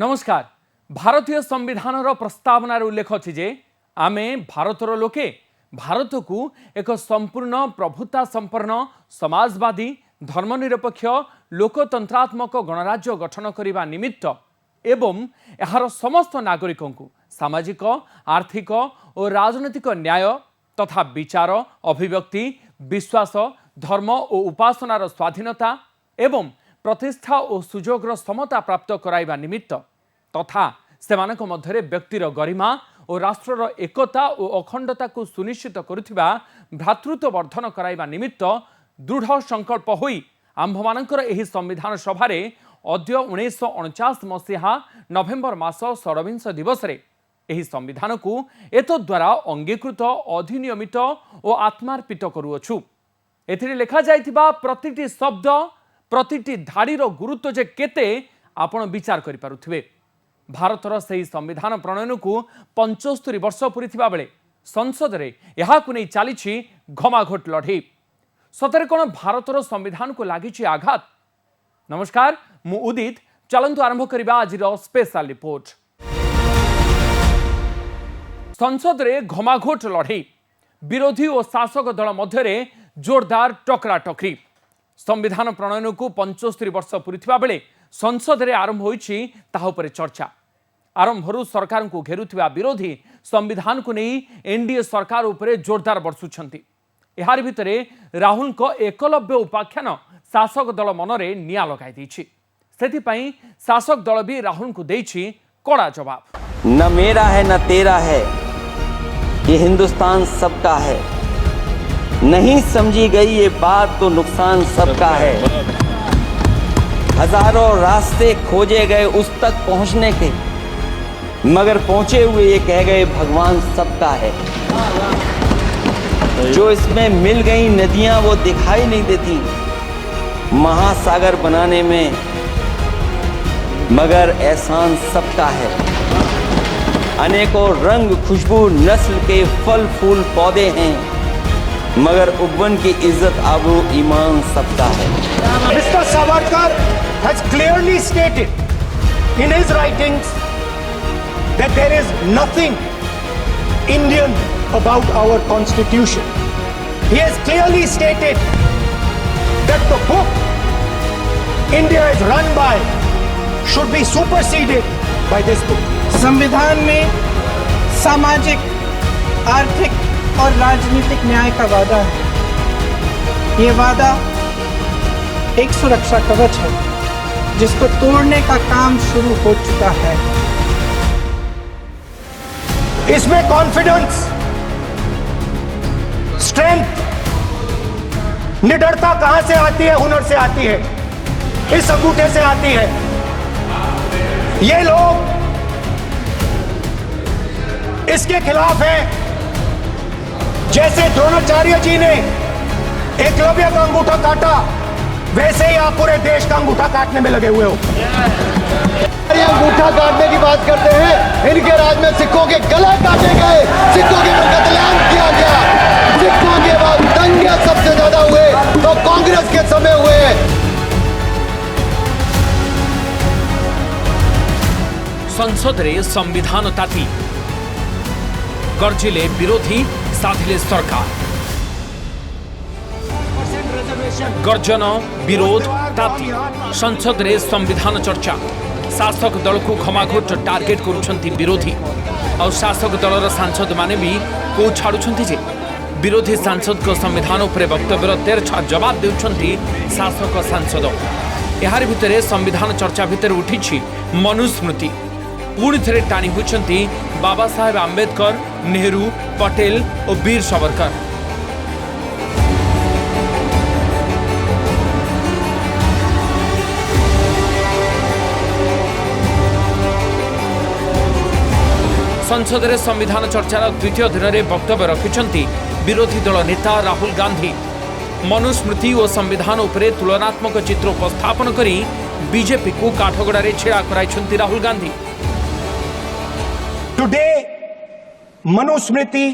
नमस्कार। भारतीय संविधान प्रस्तावनार उल्लेख अच्छी जे आमे भारतर लोके भारत को एक संपूर्ण प्रभुता संपन्न समाजवादी धर्मनिरपेक्ष लोकतंत्रात्मक गणराज्य गठन करने निमित्त एवं यार समस्त नागरिकों को सामाजिक आर्थिक और राजनैतिक न्याय तथा विचार अभिव्यक्ति विश्वास धर्म और उपासनार स्वाधीनता एवं प्रतिष्ठा और सुजोगर समता प्राप्त कराइबा निमित्त तथा सेमानक मध्यरे व्यक्तिर गरिमा और राष्ट्रर एकता और अखंडता को सुनिश्चित करुथिबा भ्रातृत्व वर्धन कराइबा निमित्त दृढ़ संकल्प होई आम्भमानकर एही संविधान सभारे अद्य 1949 मसीहा नवेम्बर मास 26 दिवस रे एही संविधान को एतद्वारा अंगीकृत अधिनियमित और आत्मार्पित करुअछु। एथिरे लेखा जाइथिबा प्रतिटी शब्द प्रतिटी धाड़ीर गुरुत्व जे केते आपण विचार करि पारुथिबे। भारतर से संविधान प्रणयन को 75 वर्ष पूरीथिबा बेले संसद रे यहाकु नै चली घमाघोट लड़े। सतरे कोन भारतर संविधान को लागिछि आघात। नमस्कार, मु उदित। चलंतु आरंभ करिबा आजिर स्पेशल रिपोर्ट। संसद रे घमाघोट लड़े, विरोधी और शासक दल मध्यरे जोरदार टकरा टकरी। संविधान प्रणयन को 75 वर्ष पूरीथिबा बेले संसद रे आरंभ होइछि ताहा उपरे चर्चा। आरंभरू सरकार को घेरुथिबा विरोधी संविधान को नहीं एनडीए सरकार उपरे जोरदार बर्षुछंती। एहार भितरे राहुल को एकलव्य उपाख्यान शासक दल मनरे निया लगाई दैछि। सेथिपई शासक दल भी राहुल को देछि कड़ा जवाब। न मेरा है न तेरा है, ये हिंदुस्तान सबका है। नहीं समझी गई ये बात तो नुकसान सबका है। हजारों रास्ते खोजे गए उस तक पहुंचने के, मगर पहुंचे हुए ये कह गए भगवान सबका है। जो इसमें मिल गई नदियां वो दिखाई नहीं देती महासागर बनाने में, मगर एहसान सबका है। अनेकों रंग खुशबू नस्ल के फल फूल पौधे हैं, मगर उपवन की इज्जत आबरू ईमान सबका है। Mr. Savarkar has clearly stated in his writings that there is nothing Indian about our constitution. He has clearly stated that the book India is run by should be superseded by this book. संविधान में सामाजिक, आर्थिक और राजनीतिक न्याय का वादा है। ये वादा एक सुरक्षा कवच है जिसको तोड़ने का काम शुरू हो चुका है। इसमें कॉन्फिडेंस, स्ट्रेंथ, निडरता कहां से आती है? हुनर से आती है, इस अंगूठे से आती है। ये लोग इसके खिलाफ हैं। जैसे द्रोणाचार्य जी ने एकलव्य का अंगूठा काटा, वैसे ही आप पूरे देश का अंगूठा काटने में लगे हुए हो। ये अंगूठा काटने की बात करते हैं। इनके राज में सिखों के गले काटे गए, सिखों के कत्लेआम किया गया। सिखों के बाद दंगे सबसे ज्यादा हुए तो कांग्रेस के समय हुए। संसद रे संविधान ताती गर्जिले विरोधी साधिले सरकार। गर्जन विरोध ताती संसद रे संविधान चर्चा। शासक दल को घमाघोट टार्गेट करुछंती विरोधी और शासक दलर सांसद माने भी को छाड़ुछंती जे विरोधी सांसद को संविधान उपरे वक्तव्यर तेरछा जवाब देउछंती शासक सांसद। एहार भितरे संविधान चर्चा भितर उठिछि मनुस्मृति। पुणी थे टाणी होती बाबा साहेब आंबेडकर, नेहरू, पटेल और वीर सावरकर। संसद रे संविधान चर्चार द्वितीय दिन में वक्तव्य रखिंट विरोधी दल नेता राहुल गांधी। मनुस्मृति और संविधान उपरे तुलनात्मक चित्र उपस्थापन करी बीजेपी को काठगड़े छेड़ा कराई Rahul Gandhi. Today, Manusmriti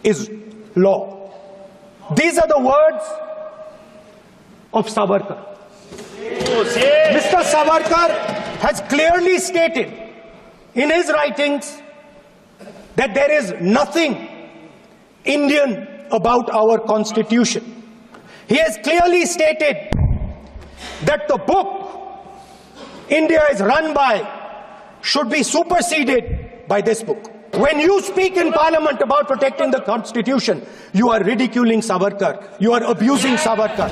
is law. These are the words of Savarkar. Mr. Savarkar has clearly stated in his writings that there is nothing Indian about our constitution. He has clearly stated that the book India is run by should be superseded by this book. When you speak in parliament about protecting the constitution, you are ridiculing Savarkar. You are abusing Savarkar.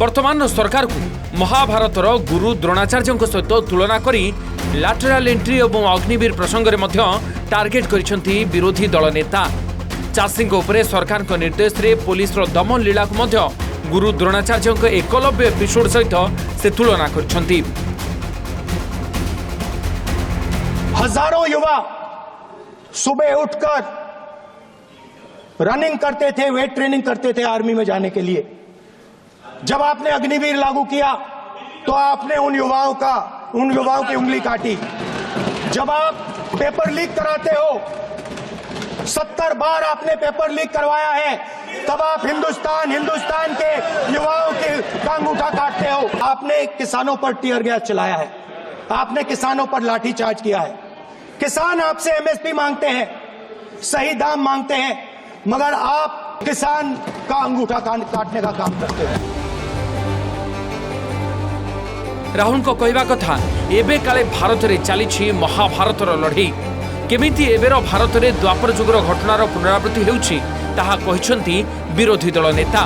वर्तमान सरकार को महाभारतर गुरु द्रोणाचार्य सहित तुलना करी lateral entry और अग्निवीर प्रसंग में target करिसेंती विरोधी दल नेता। चाषी उपरे सरकार निर्देश रे पुलिस दमन लीला को गुरु द्रोणाचार्य एकलव्य एपिसोड सहित से तुलना करिसेंती। हजारों युवा सुबह उठकर रनिंग करते थे, वेट ट्रेनिंग करते थे आर्मी में जाने के लिए। जब आपने अग्निवीर लागू किया तो आपने उन युवाओं की उंगली काटी। जब आप पेपर लीक कराते हो, 70 बार आपने पेपर लीक करवाया है, तब आप हिंदुस्तान के युवाओं का अंगूठा काटते हो। आपने किसानों पर टीयर गैस चलाया है, आपने किसानों पर लाठीचार्ज किया है। किसान आपसे एमएसपी मांगते हैं, सही दाम मांगते हैं, मगर आप किसान का अंगूठा काटने का काम करते हैं। राहुल को कहवा कथा एबे काले भारत रे चली महाभारतर लड़ई केमिति एबेर भारत रे द्वापर जुगर घटनार पुनरावृत्ति हेउछि ताहा कहिसंती विरोधी दल नेता।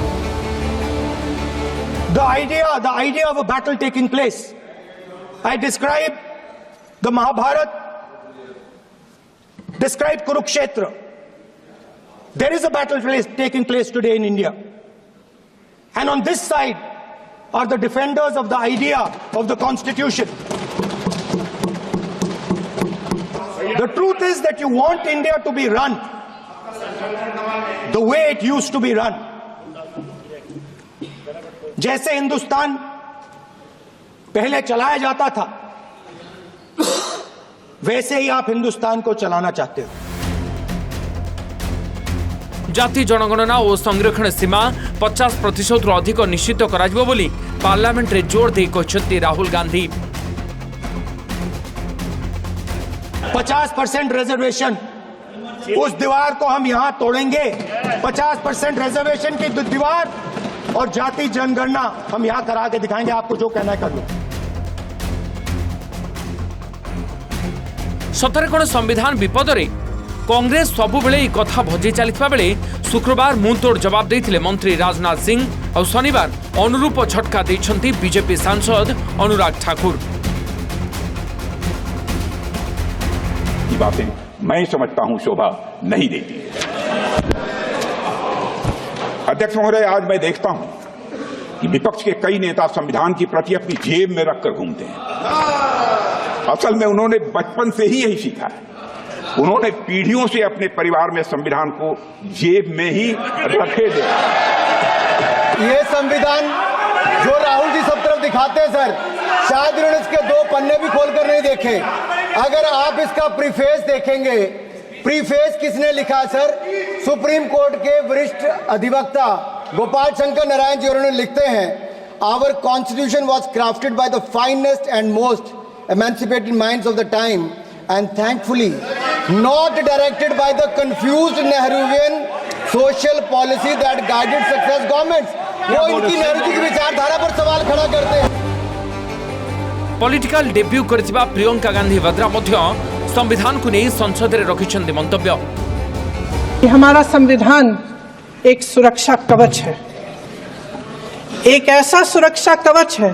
The idea of a battle taking place. I describe the Mahabharata, describe Kurukshetra. There is a battle taking place today in India. And on this side are the defenders of the idea of the constitution. The truth is that you want India to be run the way it used to be run. जैसे हिंदुस्तान पहले चलाया जाता था, वैसे ही आप हिंदुस्तान को चलाना चाहते हो। जाति जनगणना और संरक्षण सीमा 50% रु अधिक निश्चित कराजिबो बोली पार्लियामेंट रे जोर दे कहछंती राहुल गांधी। 50% रिजर्वेशन, उस दीवार को हम यहां तोड़ेंगे। 50% रिजर्वेशन की दीवार और जाति जनगणना हम यहां करा के दिखाएंगे। आपको जो कहना है कर लो। सतरे कोन संविधान विपद रे कांग्रेस सबु बेले कथा भजी चलिथिबा बेले शुक्रवार मुंहतोड़ जवाब देथिले मंत्री राजनाथ सिंह और शनिवार अनुरूप झटका दैछंती बीजेपी सांसद अनुराग ठाकुर। ये बातें मैं समझता हूं शोभा नहीं देती। अध्यक्ष महोदय, आज मैं देखता हूं कि विपक्ष के कई नेता संविधान की प्रति अपनी जेब में रखकर घूमते हैं। असल में उन्होंने बचपन से ही यही सीखा है। उन्होंने पीढ़ियों से अपने परिवार में संविधान को जेब में ही रखे थे। ये संविधान जो राहुल जी सब तरफ दिखाते हैं सर, शायद उन्होंने इसके 2 पन्ने भी खोलकर नहीं देखे। अगर आप इसका प्रीफेस देखेंगे, प्रीफेस किसने लिखा है सर? सुप्रीम कोर्ट के वरिष्ठ अधिवक्ता गोपाल शंकर नारायण जी। उन्होंने लिखते हैं, our constitution was crafted by the finest and most emancipated minds of the time and thankfully not directed by the confused Nehruvian social policy that guided success governments। वो इनकी नेहरू जी की विचारधारा पर सवाल खड़ा करते हैं। पॉलिटिकल डेब्यू करथिबा प्रियंका गांधी वद्रा मध्य संविधान को नहीं संसद रे रखिछन्ती मंतव्य। हमारा संविधान एक सुरक्षा कवच है, एक ऐसा सुरक्षा कवच है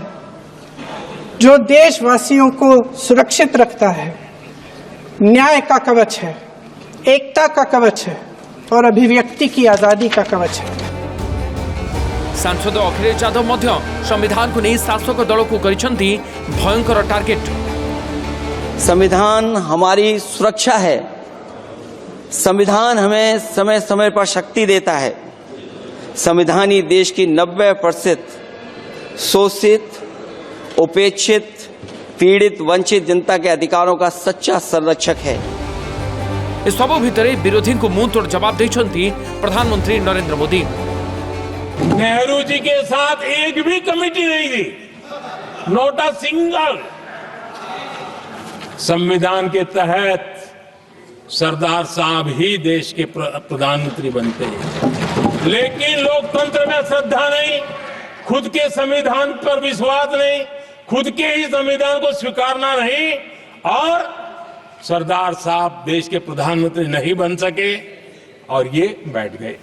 जो देशवासियों को सुरक्षित रखता है, न्याय का कवच है, एकता का कवच है और अभिव्यक्ति की आजादी का कवच है। सांसद अखिलेश यादव मध्य संविधान को नहीं शासक दल को करिसेंती भयंकर टार्गेट। संविधान हमारी सुरक्षा है। संविधान हमें समय समय पर शक्ति देता है। संविधान ही देश की 90% शोषित, उपेक्षित, पीड़ित, वंचित जनता के अधिकारों का सच्चा संरक्षक है। इस सब भितर विरोधी को मुंह तोड़ जवाब देछंती प्रधानमंत्री नरेंद्र मोदी। नेहरू जी के साथ एक भी कमेटी नहीं थी, नॉट अ सिंगल। संविधान के तहत सरदार साहब ही देश के प्रधानमंत्री बनते हैं, लेकिन लोकतंत्र में श्रद्धा नहीं, खुद के संविधान पर विश्वास नहीं, खुद के ही संविधान को स्वीकारना नहीं, और सरदार साहब देश के प्रधानमंत्री नहीं बन सके और ये बैठ गए।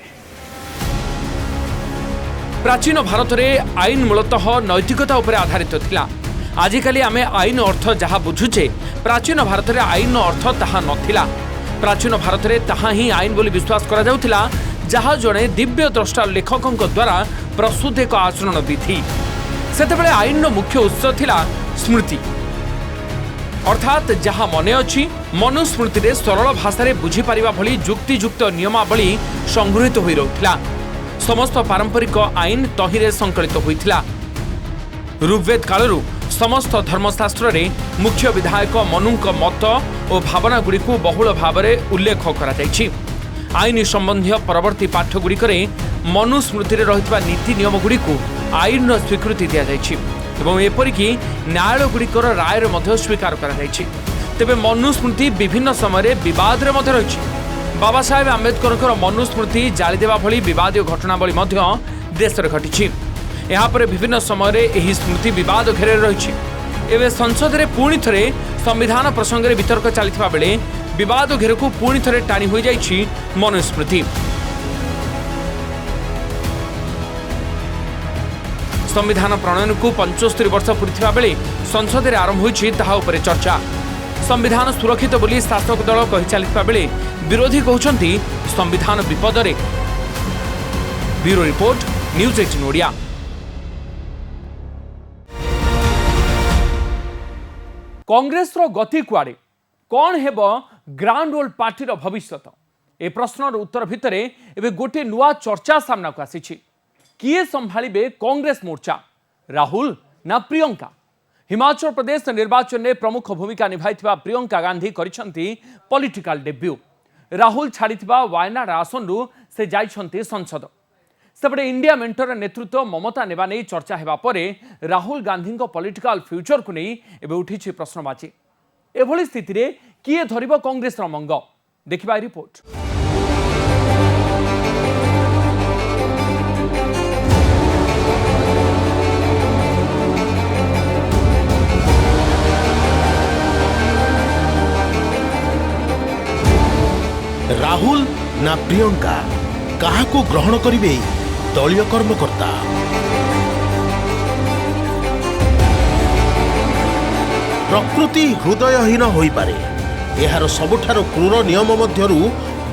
प्राचीन भारत में आईन मूलतः नैतिकता उपर आधारित थिला। आजिकाली आमे आईन अर्थ जहाँ बुझुचे, प्राचीन भारत में आईन अर्थ ताहा नथिला। प्राचीन भारत में ताहा ही आईन बोली विश्वास करा जाउथिला, जहाँ जड़े दिव्य द्रष्टा लेखकों द्वारा प्रस्तुत एक आचरण विधि। सेतेबेले आईन मुख्य उत्स थिला स्मृति, अर्थात जहाँ मने अछि मनुस्मृति रे सरल भाषा बुझी पारिबा भली जुक्तियुक्त नियमावली संगृहीत होई रहुथिला। समस्त पारंपरिक आईन तहिरे संकलित होइथिला। ऋग्वेद कालरू समस्त धर्मशास्त्र रे मुख्य विधायक मनुक मत और भावना गुड़ी को बहुल भाव में उल्लेख करा जायछि। आईन संबंधी परवर्ती पाठ गुड़िक मनुस्मृति रही नीति नियम गुड़ी को आईन स्वीकृति दि जायछि एवं एपरिक न्यायालय गुड़िकर राय मध्य स्वीकार करा जायछि। तेबे मनुस्मृति विभिन्न समय विवाद रे मध्य रही। बाबा साहेब आंबेडकर मनुस्मृति जाली देवा भली विवादीय घटनावली मध्य देश में घटी। यहाँ पर विभिन्न समय यही स्मृति विवाद घेरे रही। एवं संसद में पुणी थे संविधान प्रसंग में वितर्क चलता बेले विवाद घेर को पुणी थे टाणी हो जाइछि मनुस्मृति। संविधान प्रणयन को 75 वर्ष पूरी बेले संसद में आरंभ होइछि ताहा उपरे चर्चा। संविधान सुरक्षित बोली शासक दल कहि चलता बेले विरोधी कहउछंती संविधान विपद रे। Bureau report, news 18 Odia. Congress रो गति कुआडे, कौन हेब ग्राउंड रोल पार्टी रो भविष्यत, ए प्रश्नर उत्तर भितर एबे गोटे नुआ चर्चा सामना को आसीछि। किए संभाळिबे कांग्रेस मोर्चा, राहुल ना प्रियंका? हिमाचल प्रदेश निर्वाचन में प्रमुख भूमिका निभाइथिबा प्रियंका गांधी करिसंती पॉलिटिकल डेब्यू। राहुल छाड़िथिबा वायनाड आसनरू से जाइछंती संसद। सेपटे इंडिया मेंटर नेतृत्व ममता नेबा नहीं चर्चा हेबा परे राहुल गांधी पॉलिटिकल फ्यूचर को नहीं एबे उठिछि प्रश्नबाची। एभली स्थिति रे किए धरिबो कांग्रेस रो मंग, देखिबा रिपोर्ट। राहुल ना प्रियंका कहा को ग्रहण करिवे दलीय कर्मकर्ता? प्रकृति हृदयहीन होई पारे। एहार सबुठार क्रूर नियम मध्यरु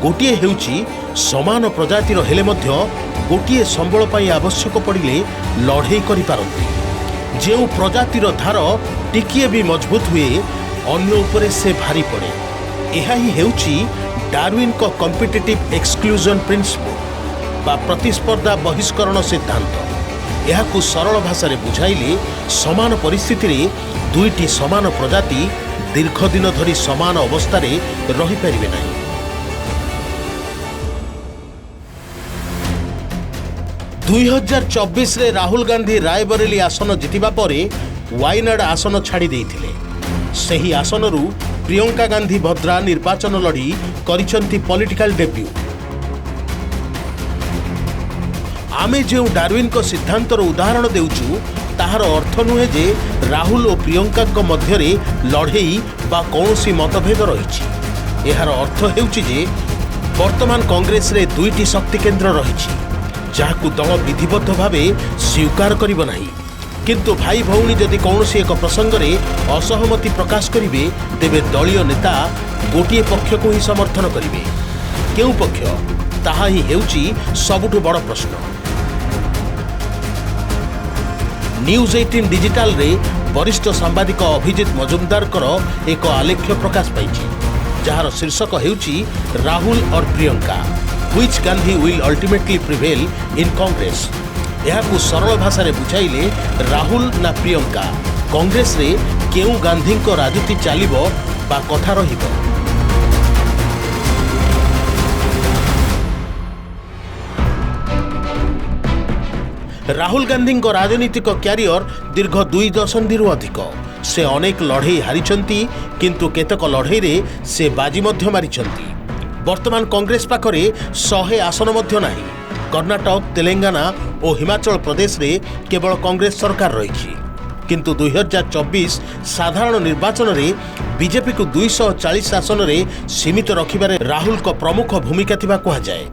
गोटिए हेउची समान प्रजातिर हेले मध्य गोटिए संबल पाई आवश्यक पड़िले लड़े करि पारंती। जेउ प्रजातिर धार टिकिए भी मजबूत हुए अन्य उपरे से भारी पड़े। एहा ही हेउची डार्विन को कॉम्पिटिटिव एक्सक्लूजन प्रिंसिपल बा प्रतिस्पर्धा बहिष्करण सिद्धांत। यह सरल भाषा रे बुझाइले समान परिस्थिति रे दुईटी समान प्रजाति दीर्घ दिन धरी समान अवस्था रे रही परिबे नहीं। दुई 2024 रे राहुल गांधी रायबरेली आसन जितिबा परे वायनाड आसन छाड़ी देइथिले। सही आसनरू प्रियंका गांधी भद्रा निर्वाचन लड़ी करिसंती पॉलिटिकल डेब्यू। आमे जो डार्विन को सिद्धांतर उदाहरण देउछु ताहार अर्थ नुहे जे राहुल और प्रियंका को मध्य लड़ई बा कौनसी मतभेद रही। यार अर्थ हेउछि जे वर्तमान कांग्रेस रे दुईटी शक्ति केन्द्र रही जहाकू दल विधिबद्ध भावे स्वीकार करिब नाही। किंतु भाई भौणी जदि कौनसी एक प्रसंग रे असहमति प्रकाश करिवे तेबे दलीय नेता गोटिए पक्ष को ही समर्थन करिवे। केउ पक्ष ताहा ही हेउछि सबुठु बड़ प्रश्न। न्यूज 18 डिजिटल रे वरिष्ठ सांबादिक अभिजित मजुमदार एक आलेख्य प्रकाश पाइछि जार शीर्षक हेउछि राहुल और Priyanka which Gandhi will ultimately prevail in Congress. यहाकू सरल भाषा रे बुझाइले राहुल ना प्रियंका कांग्रेस रे केउ गांधी को राजनीति चलिबो बा कथा रहिबो। राहुल गांधी राजनीतिक क्यारियर दीर्घ 2 दशंधि अधिक से अनेक लड़ई हारिछंती किंतु केतक लड़ई रे से बाजी मध्य मारिछंती। वर्तमान कांग्रेस पाखरे 100 आसन मध्य नाही। कर्णाटक, तेलंगाना और हिमाचल प्रदेश रे केवल कांग्रेस सरकार रही किंतु 2024 साधारण निर्वाचन रे बीजेपी को 240 आसन रे सीमित रखिबारे राहुल को प्रमुख भूमिका थिबा कहा जाए।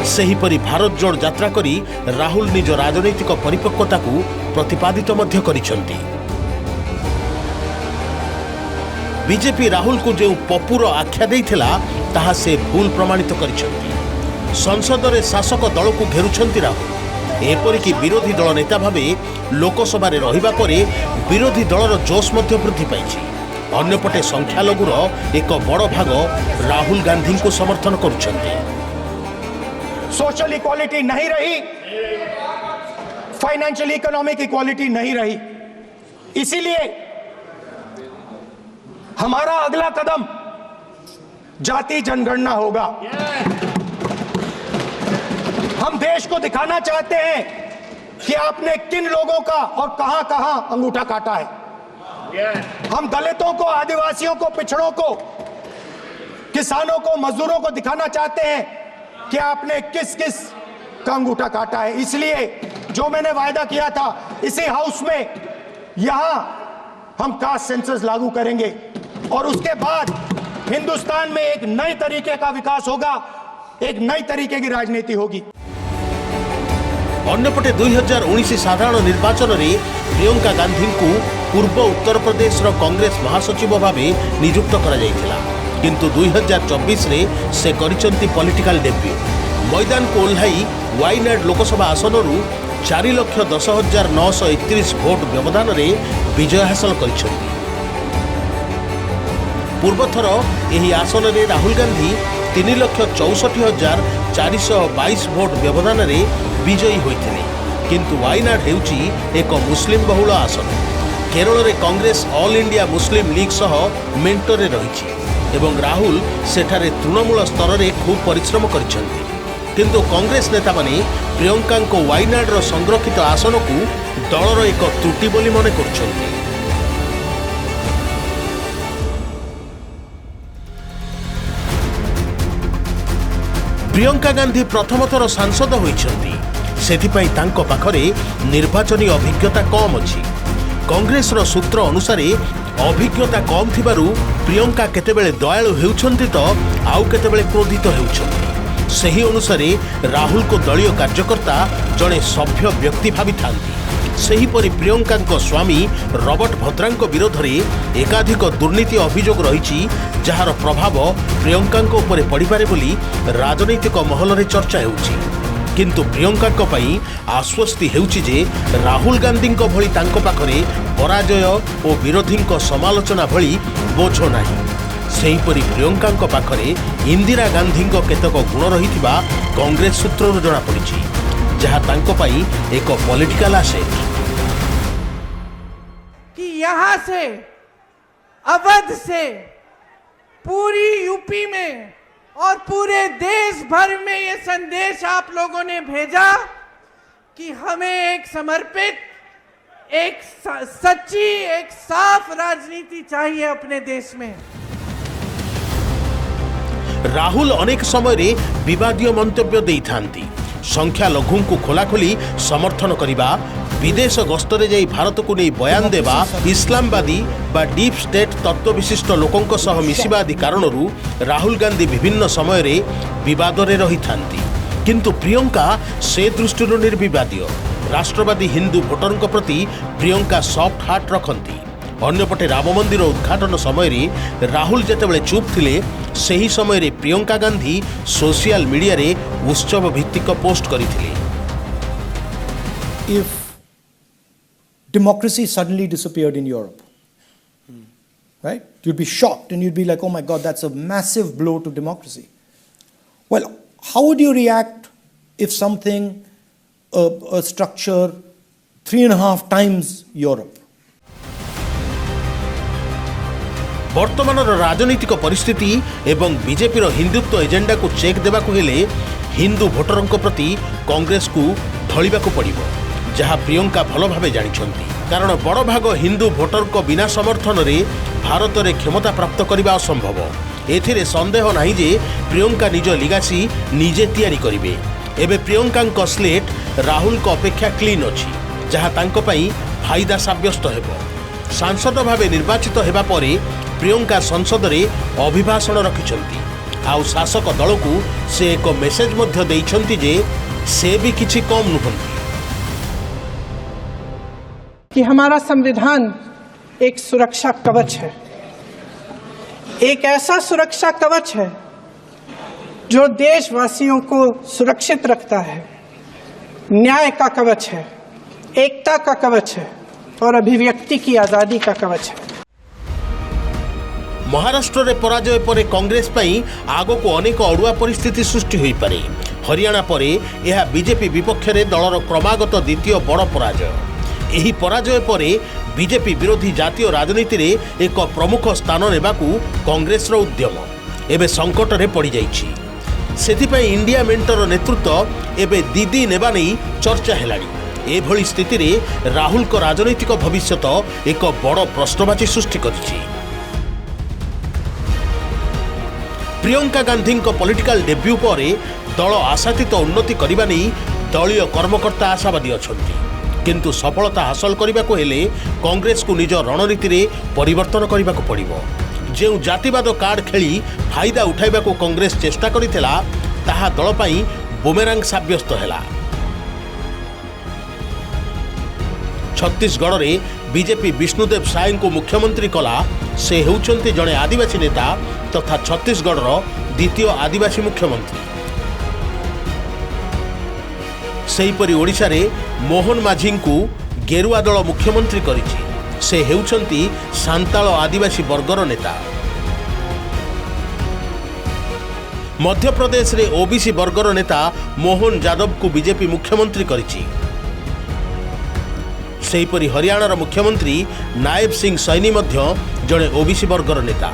सेहीपरि भारत जोड़ यात्रा करी राहुल निज राजनैतिक परिपक्वता को प्रतिपादित मध्य करिसंती। बीजेपी राहुल को जो पपुर आख्या देइथिला ताहा से भूल प्रमाणित करिसंती। संसद रे शासक दल को घेरुछंती राहुल। एपरिकी विरोधी दल नेता भावे लोकसभा रे रहिबा परे विरोधी दलर जोश मध्य वृद्धि पाइछि। अन्यपटे संख्यालघुर एक बड़ भाग राहुल गांधी को समर्थन करुछंती। सोशल इक्वालिटी नहीं रही, फाइनेंशियल इकोनॉमिक इक्वालिटी नहीं रही। इसीलिए हमारा अगला कदम जाति जनगणना होगा। हम देश को दिखाना चाहते हैं कि आपने किन लोगों का और कहां कहां अंगूठा काटा है। हम दलितों को, आदिवासियों को, पिछड़ों को, किसानों को, मजदूरों को दिखाना चाहते हैं कि आपने किस किस का अंगूठा काटा है। इसलिए जो मैंने वायदा किया था, इसी हाउस में यहां हम कास्ट सेंसस लागू करेंगे और उसके बाद हिंदुस्तान में एक नए तरीके का विकास होगा, एक नई तरीके की राजनीति होगी। अन्यपटे 2019 साधारण निर्वाचन रे प्रियंका गांधी को पूर्व उत्तर प्रदेश रो कांग्रेस महासचिव भावे नियुक्त करा जायतिला किंतु 2024 रे से करिसंती पॉलिटिकल डेब्यू। मैदान को ओल्हाई वायनाड लोकसभा आसनरू 4,10,931 भोट व्यवधान रे विजय हासिल करिसंती। पूर्वथर एही आसन रे राहुल गांधी 3,64,422 भोट व्यवधान रे विजयी होइथिले किंतु वायनाड हेउची एक मुस्लिम बहुल आसन। केरल रे Congress all India Muslim league सह मेंटर रे रहिछि एवं राहुल सेठारे तृणमूल स्तर रे खूब परिश्रम करिसंती किंतु कांग्रेस नेता माने प्रियंका को वायनाड रो संरक्षित आसन को दलर एक त्रुटि बोली मने करछंती। प्रियंका गांधी प्रथम थर सांसद होइछंती सेथिपई तांको पाखरे निर्वाचनी अभिज्ञता कम अछि। कांग्रेस रो सूत्र अनुसार अभिज्ञता कम थिबारु प्रियंका केतेबेले दयालु हेउछंती तो आउ केतेबेले क्रोधित हेउछंती। सही अनुसार राहुल को दलीय कार्यकर्ता जड़े सभ्य व्यक्ति भावी थांती। सेहीपरि प्रियंका स्वामी रॉबर्ट भद्रा विरोध में एकाधिक दुर्नीति अभियोग रही जार प्रभाव प्रियंका उपरे पड़िपारे बोली राजनैतिक महल में चर्चा होउछि किंतु प्रियंका पई आश्वस्ति हेउछि जे राहुल गांधी भली तांको पाखरे पराजय और विरोधी समालोचना भली बोझ नाही। सेहीपरि प्रियंका पाखरे इंदिरा गांधी केतक गुण रहिथिबा कांग्रेस सूत्रରୁ जଣା पड़िछि जहाँ तांको पई एक पॉलिटिकल एसेट कि यहाँ से अवध से पूरी यूपी में और पूरे देश भर में ये संदेश आप लोगों ने भेजा कि हमें एक समर्पित, एक सच्ची, एक साफ राजनीति चाहिए अपने देश में। राहुल अनेक समय रे विवादीय मंतव्य देई थांती। संख्या लघु को खोलाखोली समर्थन करिबा, विदेश गस्तरे जाई भारत को नहीं बयान देवा, इस्लामवादी बा डीप स्टेट तत्व विशिष्ट लोकों सह मिसिबा आदि कारणरू राहुल गांधी विभिन्न समय रे विवाद रे रही थांती किंतु प्रियंका से दृष्टिରୁ निर्विवादीय। राष्ट्रवादी हिंदू भोटर प्रति प्रियंका सॉफ्ट हार्ट रखती। अन्यपटे राम मंदिर उद्घाटन समय रे राहुल जेतेबेले चुप थिले सही समय रे प्रियंका गांधी सोशल मीडिया रे उत्सव भित्तिक post करिथिले। If democracy suddenly disappeared in Europe, right? You'd be shocked and you'd be like, oh my God, that's a massive blow to democracy. Well, how would you react if something, a structure 3.5 times Europe? वर्तमान राजनीतिक परिस्थिति एवं BJP Hindutva agenda को check देवा हेले हिंदू भोटरंक प्रति कांग्रेस को ढलिबाकू पड़िबो जहाँ प्रियंका भल भावे जानिछंती कारण बड़ भाग हिंदू भोटर को बिना समर्थन रे भारत रे क्षमता प्राप्त करबा असंभव। एथिरे संदेह नाही जे प्रियंका निज लिगासी निजे तैयारी करिवे। एबे प्रियंका स्लेट राहुल को अपेक्षा क्लीन अछि जहाँ तांको पई फायदा साब्यस्त हेबो। सांसद भावे निर्वाचित हेबा परे प्रियंका संसद रे अभिभाषण रखिछंती आउ शासक दल को से एक मेसेज मध्य देइछंती जे से भी किछि कम नुहंती कि हमारा संविधान एक सुरक्षा कवच है, एक ऐसा सुरक्षा कवच है जो देशवासियों को सुरक्षित रखता है, न्याय का कवच है, एकता का कवच है और अभिव्यक्ति की आजादी का कवच है। महाराष्ट्र रे पराजय परे कांग्रेस पई आगो को अनेक अड़ुआ परिस्थिति सृष्टि होई पारे। हरियाणा परे यह बीजेपी विपक्ष रे दलर क्रमागत द्वितीय बड़ पराजय। एही पराजय परे बीजेपी विरोधी जातीय राजनीति रे एक प्रमुख स्थान नेबाकू कांग्रेस रो उद्यम एबे संकट रे पड़ी जाइछि। सेथिपई इंडिया मेंटर नेतृत्व एबे दीदी नेबा नै चर्चा हेलानी। एभली स्थिति रे राहुल को राजनैतिक भविष्यत एक बड़ प्रश्नवाची सृष्टि करिछि। प्रियंका गांधी को पॉलिटिकल डेब्यू पर दल आशातीत उन्नति करने नहीं दलीय कर्मकर्ता आशावादी अछंती किंतु सफलता हासिल करने को हेले कांग्रेस को निज रणनीति रे परिवर्तन करने को पड़िबो। जो जातिवाद कार्ड खेली फायदा उठाइबा को कांग्रेस चेष्टा करिथिला ताहा दल पई बुमेरांग साब्यस्त हैला। छत्तीसगढ़ रे बीजेपी विष्णुदेव साय को मुख्यमंत्री कला से हेउचंती जड़े आदिवासी नेता तथा छत्तीसगढ़ द्वितीय आदिवासी मुख्यमंत्री। सेहीपरि ओडिशा रे मोहन माझी को गेरुआ दल मुख्यमंत्री करिछि से हेउचंती सांताल आदिवासी वर्गर नेता। मध्य प्रदेश रे ओबीसी वर्गर नेता मोहन यादव को बीजेपी मुख्यमंत्री करिछि। सेहीपरि हरियाणार मुख्यमंत्री नायब सिंह सैनी मध्य जड़े ओबीसी वर्गर नेता।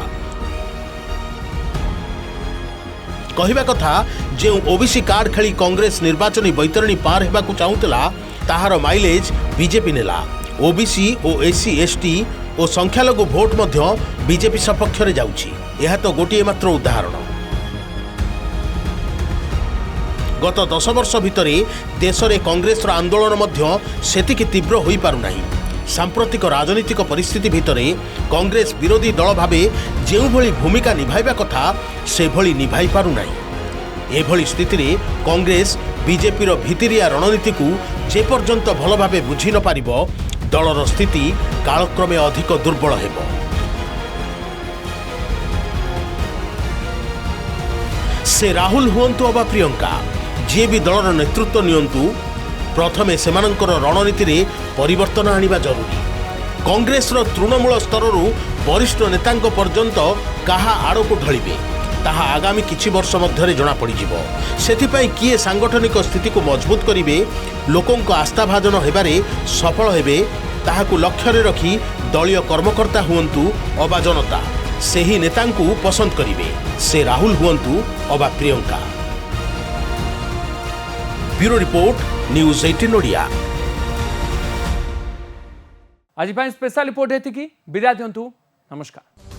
कहवा कथा जो ओबीसी कार्ड खेली कांग्रेस निर्वाचन बैतरणी पार हेबाकू चाहूला ताहार माइलेज बीजेपी नेला। ओबीसी और एससी एसटी और संख्यालघु भोट मध्य बीजेपी सपक्ष रे जाउछि। यह तो गोटे मात्र उदाहरण। गत 10 वर्ष भितरे देश में कांग्रेस आंदोलन मध्य सेतिकी तीव्र होई पारु नाही। सांप्रतिक राजनीतिक परिस्थिति भितरे कांग्रेस विरोधी दल भावे जेउ भली भूमिका निभाइबा कथा से भली निभाई पारु नाही। एभली स्थिति रे कांग्रेस बीजेपी रो भितरिया रणनीति को जे पर्यंत भल भावे बुझी न पारिबो दलर स्थिति कालक्रमे अधिक दुर्बल हेबो। से राहुल हुअंतु अबा प्रियंका जे भी दलर नेतृत्व नियंतु प्रथमे सेमानंकर रणनीति रे परिवर्तन आनिबा जरूरी। कांग्रेस रो तृणमूल स्तररू वरिष्ठ नेतांक पर्यंत कहा आड़ को ढलिबे ताहा आगामी किछि वर्ष मध्यरे जଣା पड़िजिबो। सेथिपई किए सांगठनिक स्थिति को मजबूत करिवे लोकंक आस्थाभाजन हेबारे सफल हेबे ताहाकू लक्ष्य रे रखी दलीय कर्मकर्ता हुअंतु अबा जनता सेही नेतांकू पसंद करिवे। से राहुल हुअंतु अबा Priyanka. Bureau report news 18 Odia. आज स्पेशल रिपोर्ट हेतिकी विदा दियंतु। नमस्कार।